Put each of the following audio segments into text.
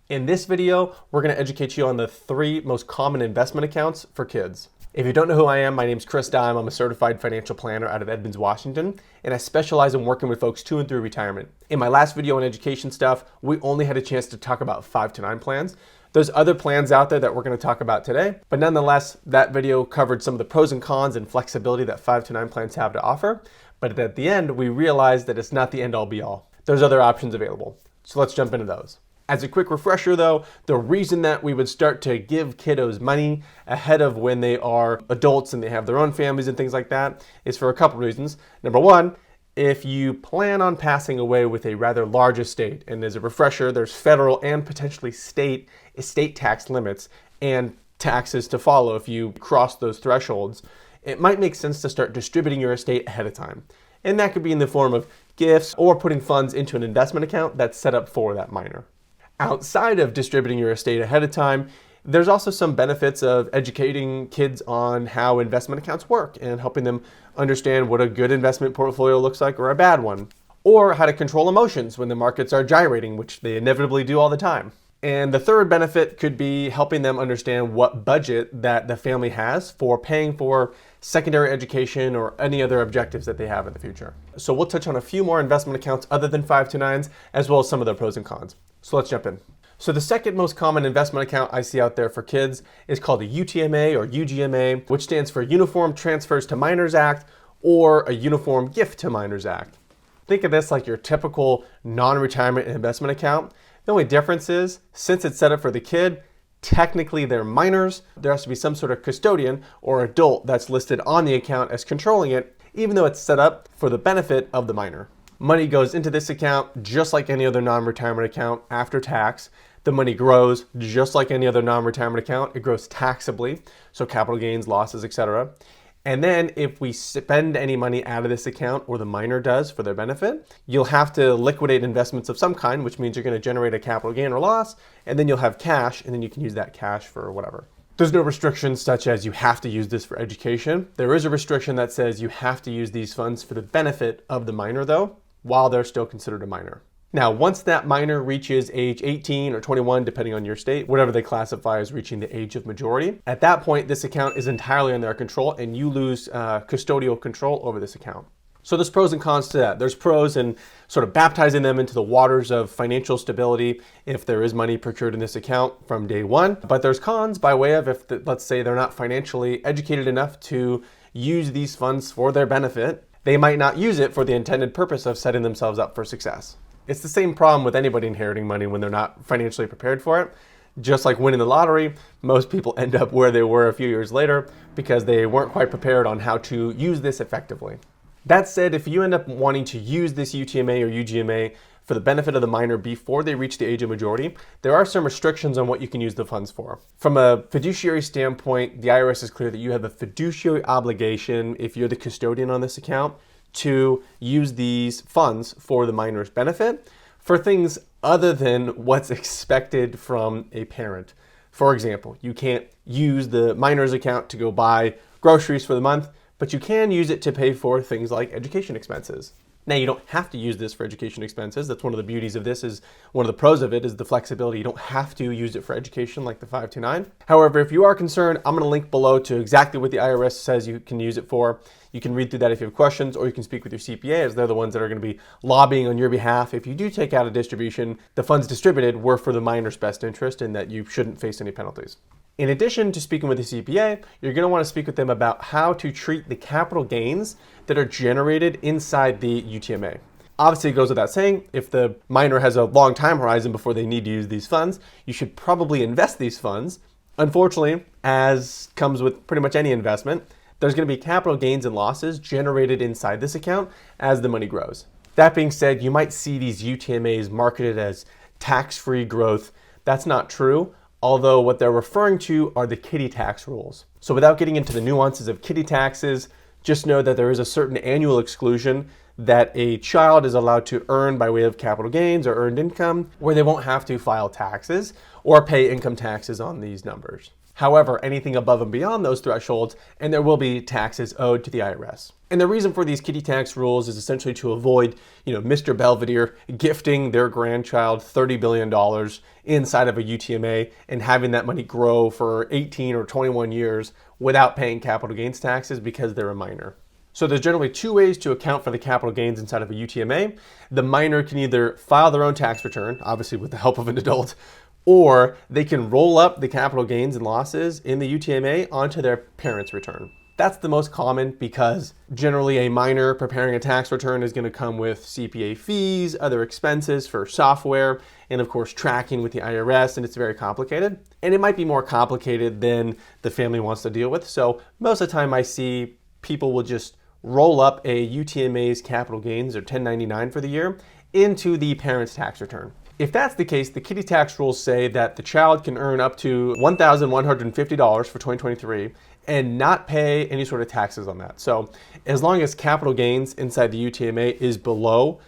In this video, we're going to educate you on the 3 most common investment accounts for kids. If you don't know who I am, my name's Chris Dime. I'm a certified financial planner out of Edmonds, Washington, and I specialize in working with folks to and through retirement. In my last video on education stuff, we only had a chance to talk about 5 to 9 plans. There's other plans out there that we're going to talk about today, but nonetheless, that video covered some of the pros and cons and flexibility that 5 to 9 plans have to offer. But at the end, we realized that it's not the end all be all. There's other options available. So let's jump into those. As a quick refresher though, the reason that we would start to give kiddos money ahead of when they are adults and they have their own families and things like that is for a couple reasons. Number one, if you plan on passing away with a rather large estate, and as a refresher, there's federal and potentially state estate tax limits and taxes to follow if you cross those thresholds, it might make sense to start distributing your estate ahead of time. And that could be in the form of gifts or putting funds into an investment account that's set up for that minor. Outside of distributing your estate ahead of time, there's also some benefits of educating kids on how investment accounts work and helping them understand what a good investment portfolio looks like or a bad one, or how to control emotions when the markets are gyrating, which they inevitably do all the time. And the third benefit could be helping them understand what budget that the family has for paying for secondary education or any other objectives that they have in the future. So we'll touch on a few more investment accounts other than 5 to 9s, as well as some of their pros and cons. So let's jump in. So the second most common investment account I see out there for kids is called a UTMA or UGMA, which stands for Uniform Transfers to Minors Act or a Uniform Gift to Minors Act. Think of this like your typical non-retirement investment account. The only difference is, since it's set up for the kid, technically they're minors. There has to be some sort of custodian or adult that's listed on the account as controlling it, even though it's set up for the benefit of the minor. Money goes into this account just like any other non-retirement account after tax. The money grows just like any other non-retirement account. It grows taxably, so capital gains, losses, etc. And then if we spend any money out of this account, or the minor does for their benefit, you'll have to liquidate investments of some kind, which means you're going to generate a capital gain or loss, and then you'll have cash, and then you can use that cash for whatever. There's no restrictions such as you have to use this for education. There is a restriction that says you have to use these funds for the benefit of the minor though, while they're still considered a minor. Now, once that minor reaches age 18 or 21, depending on your state, whatever they classify as reaching the age of majority, at that point, this account is entirely in their control and you lose custodial control over this account. So there's pros and cons to that. There's pros in sort of baptizing them into the waters of financial stability if there is money procured in this account from day one. But there's cons by way of if, let's say, they're not financially educated enough to use these funds for their benefit, they might not use it for the intended purpose of setting themselves up for success. It's the same problem with anybody inheriting money when they're not financially prepared for it. Just like winning the lottery, most people end up where they were a few years later because they weren't quite prepared on how to use this effectively. That said, if you end up wanting to use this UTMA or UGMA for the benefit of the minor before they reach the age of majority, there are some restrictions on what you can use the funds for. From a fiduciary standpoint, the IRS is clear that you have a fiduciary obligation, if you're the custodian on this account, to use these funds for the minor's benefit for things other than what's expected from a parent. For example, you can't use the minor's account to go buy groceries for the month, but you can use it to pay for things like education expenses. Now, you don't have to use this for education expenses. That's one of the beauties of this, is one of the pros of it is the flexibility. You don't have to use it for education like the 5 to 9. However, if you are concerned, I'm going to link below to exactly what the IRS says you can use it for. You can read through that if you have questions, or you can speak with your CPA, as they're the ones that are going to be lobbying on your behalf. If you do take out a distribution, the funds distributed were for the minor's best interest and that you shouldn't face any penalties. In addition to speaking with the CPA, you're going to want to speak with them about how to treat the capital gains that are generated inside the UTMA. Obviously, it goes without saying, if the minor has a long time horizon before they need to use these funds, you should probably invest these funds. Unfortunately, as comes with pretty much any investment, there's going to be capital gains and losses generated inside this account as the money grows. That being said, you might see these UTMAs marketed as tax-free growth. That's not true, although what they're referring to are the kiddie tax rules. So without getting into the nuances of kiddie taxes, just know that there is a certain annual exclusion that a child is allowed to earn by way of capital gains or earned income, where they won't have to file taxes or pay income taxes on these numbers. However, anything above and beyond those thresholds, and there will be taxes owed to the IRS. And the reason for these kiddie tax rules is essentially to avoid, Mr. Belvedere gifting their grandchild $30 billion inside of a UTMA and having that money grow for 18 or 21 years without paying capital gains taxes because they're a minor. So there's generally two ways to account for the capital gains inside of a UTMA. The minor can either file their own tax return, obviously with the help of an adult, or they can roll up the capital gains and losses in the UTMA onto their parents' return. That's the most common because generally a minor preparing a tax return is going to come with CPA fees, other expenses for software, and of course tracking with the IRS, and it's very complicated. And it might be more complicated than the family wants to deal with. So most of the time I see people will just roll up a UTMA's capital gains or 1099 for the year into the parent's tax return. If that's the case, the kiddie tax rules say that the child can earn up to $1,150 for 2023 and not pay any sort of taxes on that. So as long as capital gains inside the UTMA is below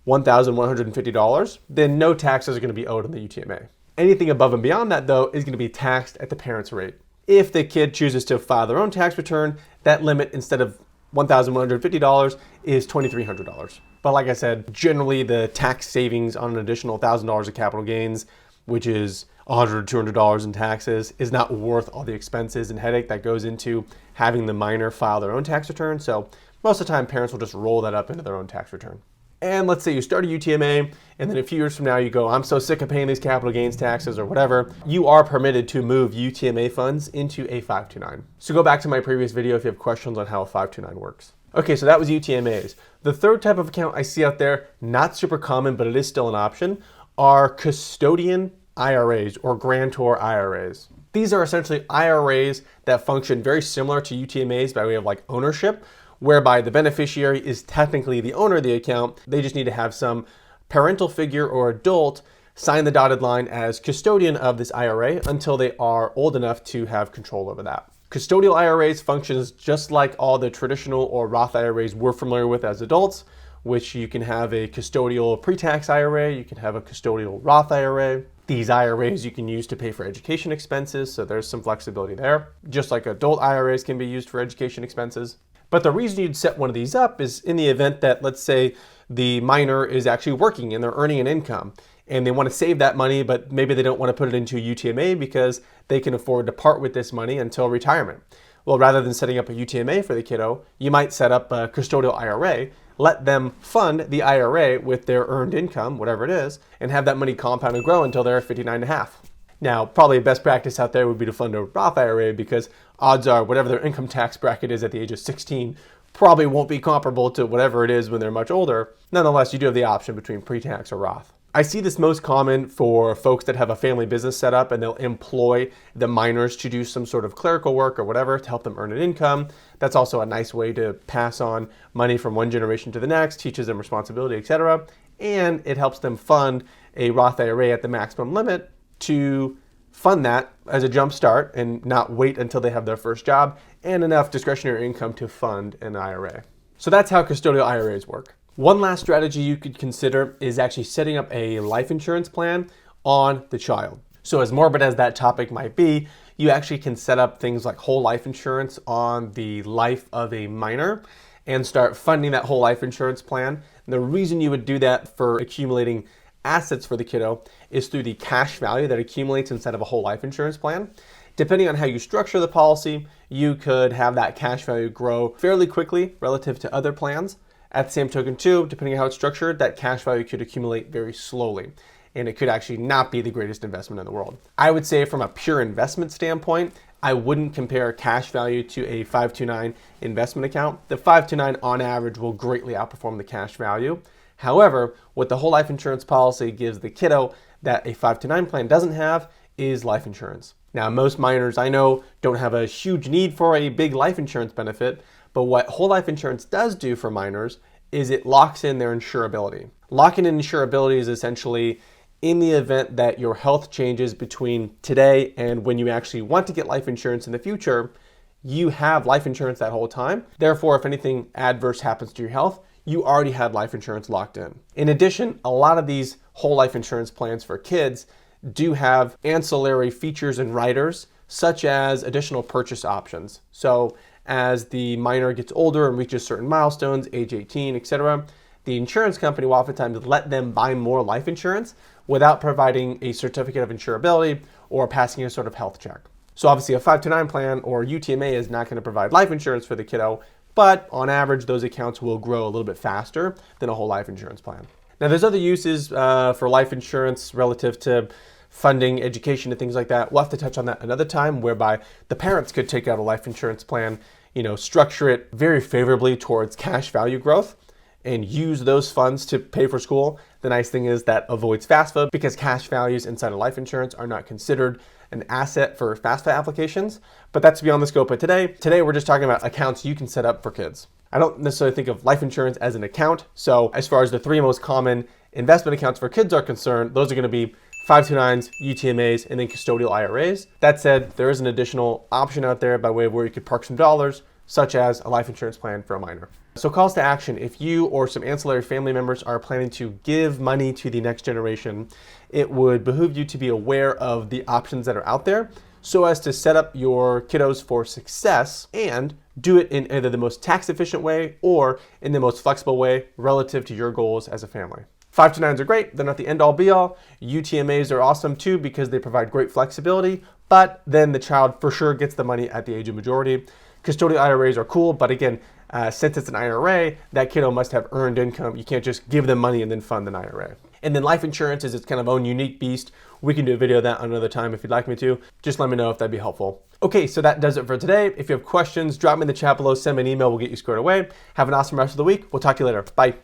$1,150, then no taxes are going to be owed on the UTMA. Anything above and beyond that, though, is going to be taxed at the parent's rate. If the kid chooses to file their own tax return, that limit, instead of $1,150, is $2,300. But like I said, generally the tax savings on an additional $1,000 of capital gains, which is $100 or $200 in taxes, is not worth all the expenses and headache that goes into having the minor file their own tax return. So most of the time, parents will just roll that up into their own tax return. And let's say you start a UTMA, and then a few years from now you go, I'm so sick of paying these capital gains taxes or whatever. You are permitted to move UTMA funds into a 529. So go back to my previous video if you have questions on how a 529 works. Okay, so that was UTMAs. The third type of account I see out there, not super common, but it is still an option, are Custodian IRAs or Grantor IRAs. These are essentially IRAs that function very similar to UTMAs by way of like ownership, whereby the beneficiary is technically the owner of the account. They just need to have some parental figure or adult sign the dotted line as custodian of this IRA until they are old enough to have control over that. Custodial IRAs functions just like all the traditional or Roth IRAs we're familiar with as adults, which you can have a custodial pre-tax IRA, you can have a custodial Roth IRA. These IRAs you can use to pay for education expenses, so there's some flexibility there. Just like adult IRAs can be used for education expenses. But the reason you'd set one of these up is in the event that, let's say, the minor is actually working and they're earning an income and they want to save that money, but maybe they don't want to put it into a UTMA because they can afford to part with this money until retirement. Well, rather than setting up a UTMA for the kiddo, you might set up a custodial IRA, let them fund the IRA with their earned income, whatever it is, and have that money compound and grow until they're 59 and a half. Now, probably best practice out there would be to fund a Roth IRA because odds are whatever their income tax bracket is at the age of 16 probably won't be comparable to whatever it is when they're much older. Nonetheless, you do have the option between pre-tax or Roth. I see this most common for folks that have a family business set up and they'll employ the minors to do some sort of clerical work or whatever to help them earn an income. That's also a nice way to pass on money from one generation to the next, teaches them responsibility, etc. And it helps them fund a Roth IRA at the maximum limit to fund that as a jump start and not wait until they have their first job and enough discretionary income to fund an IRA. So that's how custodial IRAs work. One last strategy you could consider is actually setting up a life insurance plan on the child. So as morbid as that topic might be, you actually can set up things like whole life insurance on the life of a minor and start funding that whole life insurance plan. And the reason you would do that for accumulating assets for the kiddo is through the cash value that accumulates inside of a whole life insurance plan. Depending on how you structure the policy, you could have that cash value grow fairly quickly relative to other plans. At the same token too, depending on how it's structured, that cash value could accumulate very slowly, and it could actually not be the greatest investment in the world. I would say from a pure investment standpoint, I wouldn't compare cash value to a 529 investment account. The 529 on average will greatly outperform the cash value. However, what the whole life insurance policy gives the kiddo that a 529 plan doesn't have is life insurance. Now, most minors I know don't have a huge need for a big life insurance benefit, but what whole life insurance does do for minors is it locks in their insurability. Locking in insurability is essentially in the event that your health changes between today and when you actually want to get life insurance in the future, you have life insurance that whole time. Therefore, if anything adverse happens to your health, you already had life insurance locked in. In addition, a lot of these whole life insurance plans for kids do have ancillary features and riders such as additional purchase options. So as the minor gets older and reaches certain milestones, age 18, etc., the insurance company will oftentimes let them buy more life insurance without providing a certificate of insurability or passing a sort of health check. So obviously a 529 plan or UTMA is not going to provide life insurance for the kiddo, but on average those accounts will grow a little bit faster than a whole life insurance plan. Now there's other uses for life insurance relative to funding, education, and things like that. We'll have to touch on that another time, whereby the parents could take out a life insurance plan, structure it very favorably towards cash value growth and use those funds to pay for school. The nice thing is that avoids FAFSA because cash values inside of life insurance are not considered an asset for FAFSA applications, but that's beyond the scope of today. Today, we're just talking about accounts you can set up for kids. I don't necessarily think of life insurance as an account. So as far as the three most common investment accounts for kids are concerned, those are gonna be 529s, UTMAs, and then custodial IRAs. That said, there is an additional option out there by way of where you could park some dollars, such as a life insurance plan for a minor. So calls to action: if you or some ancillary family members are planning to give money to the next generation, it would behoove you to be aware of the options that are out there so as to set up your kiddos for success and do it in either the most tax efficient way or in the most flexible way relative to your goals as a family. 529s are great, they're not the end all be all. UTMAs are awesome too because they provide great flexibility, but then the child for sure gets the money at the age of majority. Custodial IRAs are cool, but again, since it's an IRA, that kiddo must have earned income. You can't just give them money and then fund an IRA. And then life insurance is its kind of own unique beast. We can do a video of that another time if you'd like me to. Just let me know if that'd be helpful. Okay, so that does it for today. If you have questions, drop me in the chat below, send me an email, we'll get you squared away. Have an awesome rest of the week. We'll talk to you later. Bye.